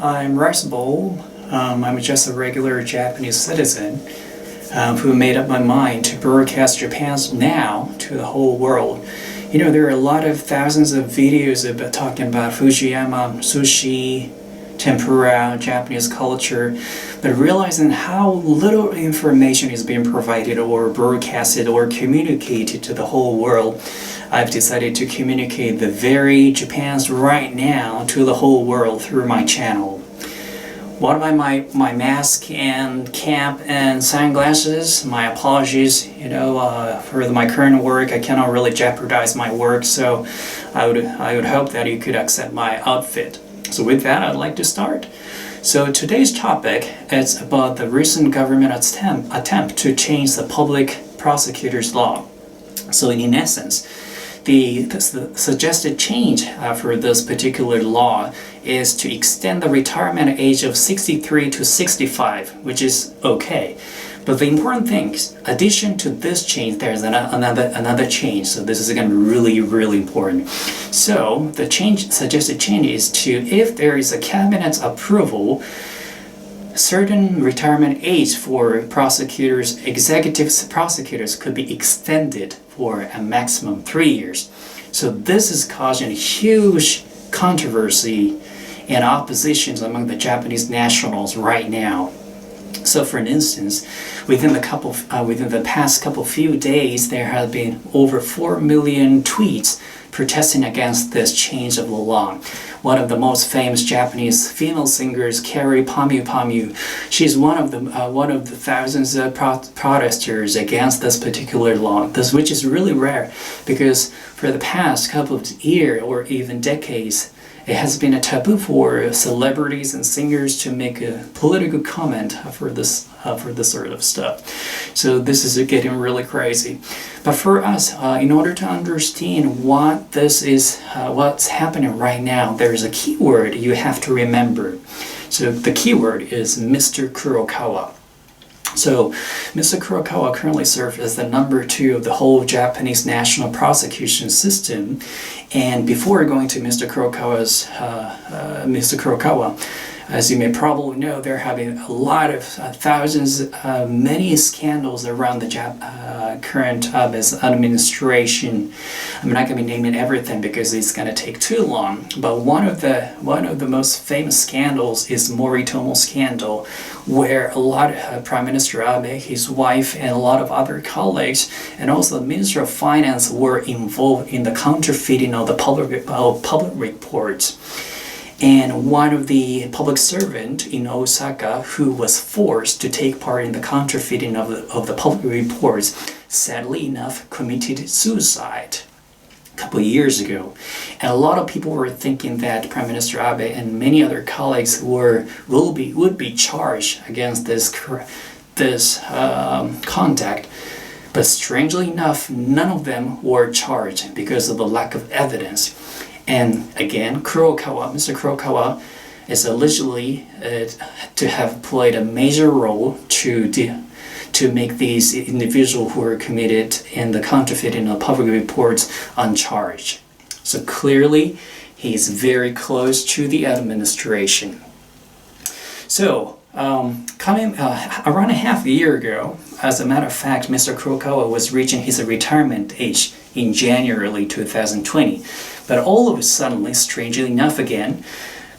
I'm rice bowl. I'm just a regular Japanese citizen who made up my mind to broadcast Japan's now to the whole world. You know, there are a lot of thousands of videos about talking about Fujiyama, sushi, tempura, Japanese culture, but realizing how little information is being provided or broadcasted or communicated to the whole world, I've decided to communicate the very Japan's right now to the whole world through my channel. What about my mask and cap and sunglasses? My apologies, for my current work, I cannot really jeopardize my work, so I would hope that you could accept my outfit. So with that, I'd like to start. So today's topic is about the recent government attempt to change the Public Prosecutors Law. So in essence, the suggested change for this particular law is to extend the retirement age of 63 to 65, which is okay. But the important thing is, addition to this change, there's another change. So this is going to be really, really important. So the suggested change is to, if there is a cabinet approval, certain retirement age for prosecutors, executive prosecutors could be extended for a maximum 3 years. So this is causing huge controversy and oppositions among the Japanese nationals right now. So for instance, within the past few days, there have been over 4 million tweets protesting against this change of the law. One of the most famous Japanese female singers, Carrie Pamu, she's one of the thousands of protesters against this particular law. Which is really rare, because for the past couple of years or even decades, it has been a taboo for celebrities and singers to make a political comment for this sort of stuff. So this is getting really crazy. But for us, in order to understand what this is, what's happening right now, there's a keyword you have to remember. So the keyword is Mr. Kurokawa. So Mr. Kurokawa currently serves as the number 2 of the whole Japanese national prosecution system. And before going to Mr. Kurokawa, as you may probably know, there have been a lot of thousands, many scandals around the current administration. I'm not going to be naming everything because it's going to take too long. But one of the most famous scandals is Moritomo scandal, where a lot of Prime Minister Abe, his wife, and a lot of other colleagues, and also the Minister of Finance were involved in the counterfeiting of the public reports. And one of the public servant in Osaka who was forced to take part in the counterfeiting of the public reports, sadly enough, committed suicide a couple of years ago. And a lot of people were thinking that Prime Minister Abe and many other colleagues would be charged against this conduct. But strangely enough, none of them were charged because of the lack of evidence. And again, Mr. Kurokawa is allegedly to have played a major role to make these individuals who were committed in the counterfeiting of public reports uncharged. So clearly, he is very close to the administration. So, around a half a year ago, as a matter of fact, Mr. Kurokawa was reaching his retirement age in January 2020. But all of a sudden, strangely enough again,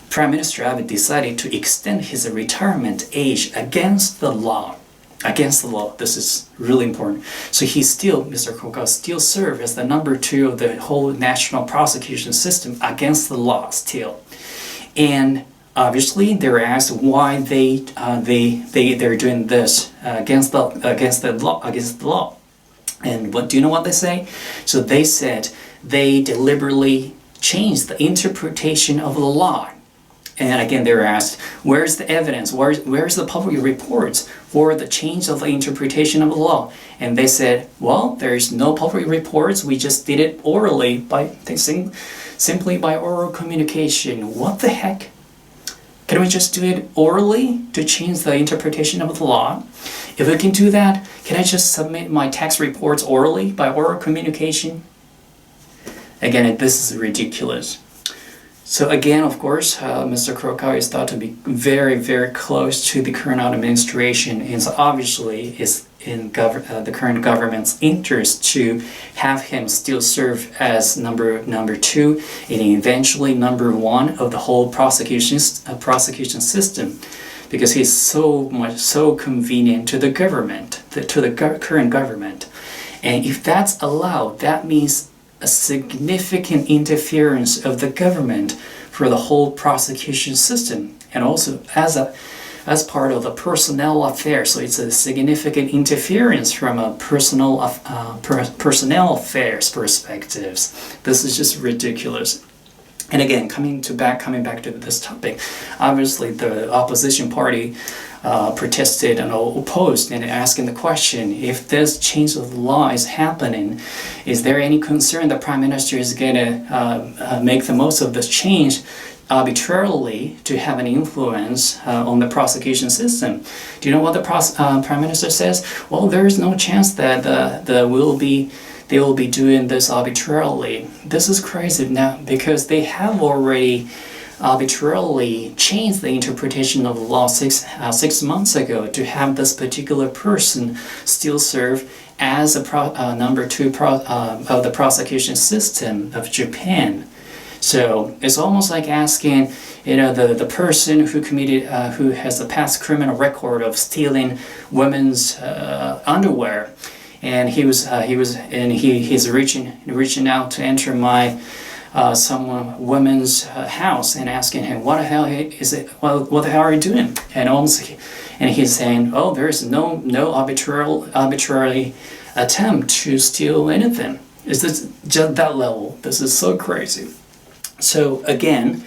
Prime Minister Abe decided to extend his retirement age against the law. This is really important. So Mr. Kurokawa still serves as the number 2 of the whole national prosecution system against the law still. And obviously, they were asked why they're doing this against the law. And do you know what they say? So they said they deliberately changed the interpretation of the law. And again, they were asked, where's the evidence? Where's the public reports for the change of the interpretation of the law? And they said, well, there's no public reports. We just did it orally simply by oral communication. What the heck? Can we just do it orally to change the interpretation of the law? If we can do that, can I just submit my tax reports orally by oral communication? Again, this is ridiculous. So again, of course, Mr. Kurokawa is thought to be very, very close to the current administration, and so obviously it's in the current government's interest to have him still serve as number two and eventually number one of the whole prosecution system, because he's so convenient to the government, to the current government. And if that's allowed, that means a significant interference of the government for the whole prosecution system, and also as part of the personnel affairs. So it's a significant interference from a personnel affairs perspectives. This is just ridiculous. And again, coming back to this topic, obviously the opposition party protested and opposed and asking the question, if this change of the law is happening, is there any concern the Prime Minister is going to make the most of this change arbitrarily to have an influence on the prosecution system? Do you know what the Prime Minister says? Well, there is no chance that they will be doing this arbitrarily. This is crazy now, because they have already arbitrarily changed the interpretation of the law 6 months ago to have this particular person still serve as a number two of the prosecution system of Japan. So it's almost like asking, the person who has a past criminal record of stealing women's underwear, and he's reaching out to enter some woman's house and asking him, what the hell is it? What the hell are you doing? And he's saying, oh, there's no arbitrary attempt to steal anything. Is this just that level? This is so crazy. So again,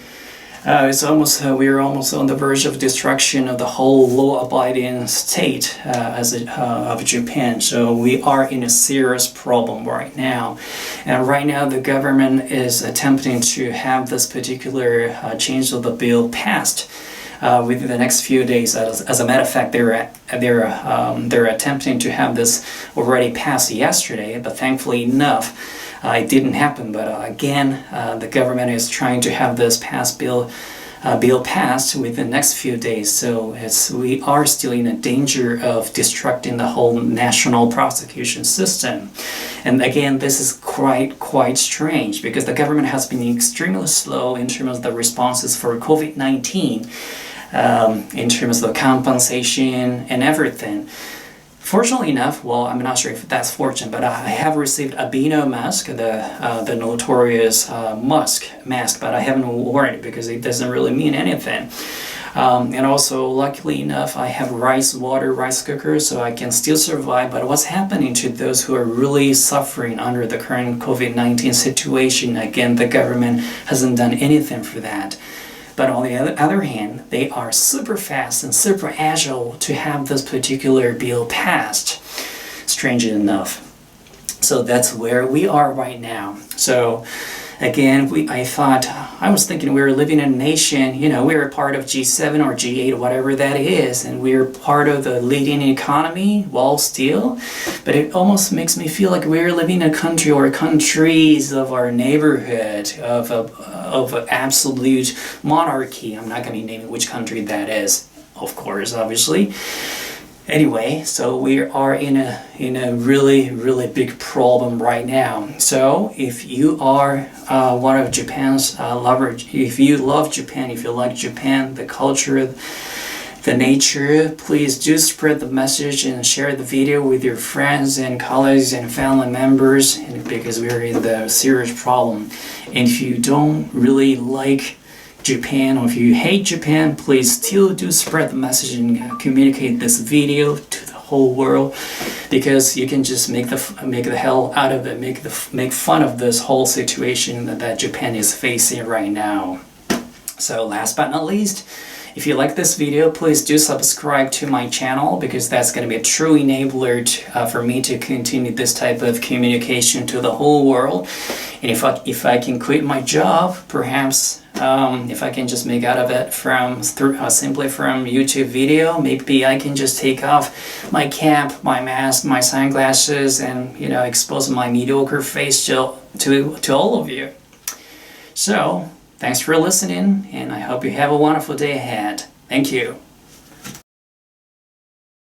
we're almost on the verge of destruction of the whole law-abiding state of Japan. So we are in a serious problem right now, and right now the government is attempting to have this particular change of the bill passed within the next few days. As a matter of fact, they're attempting to have this already passed yesterday, but thankfully enough, it didn't happen. But again, the government is trying to have this bill passed within the next few days. So we are still in a danger of destructing the whole national prosecution system. And again, this is quite strange, because the government has been extremely slow in terms of the responses for COVID-19, in terms of compensation and everything. Fortunately enough, well, I'm not sure if that's fortunate, but I have received a Beano mask, the notorious mask, but I haven't worn it because it doesn't really mean anything. And also, luckily enough, I have rice cooker, so I can still survive. But what's happening to those who are really suffering under the current COVID-19 situation? Again, the government hasn't done anything for that. But on the other hand, they are super fast and super agile to have this particular bill passed, strangely enough. So that's where we are right now. So again, I was thinking we were living in a nation, we were part of G7 or G8 or whatever that is, and we're part of the leading economy, well, still, but it almost makes me feel like we're living in a country or countries of our neighborhood of absolute monarchy. I'm not going to be naming which country that is, of course, obviously. Anyway, so we are in a really big problem right now. So if you are one of Japan's lovers, if you love Japan, if you like Japan, the culture, the nature, please do spread the message and share the video with your friends and colleagues and family members, because we're in the serious problem. And if you don't really like Japan, or if you hate Japan, please still do spread the message and communicate this video to the whole world, because you can just make the hell out of it, make fun of this whole situation that Japan is facing right now. So last but not least, if you like this video, please do subscribe to my channel, because that's going to be a true enabler for me to continue this type of communication to the whole world. And if I can quit my job, perhaps if I can just make out of it simply from YouTube video, maybe I can just take off my cap, my mask, my sunglasses, and expose my mediocre face to all of you. So Thanks for listening, and I hope you have a wonderful day ahead. Thank you.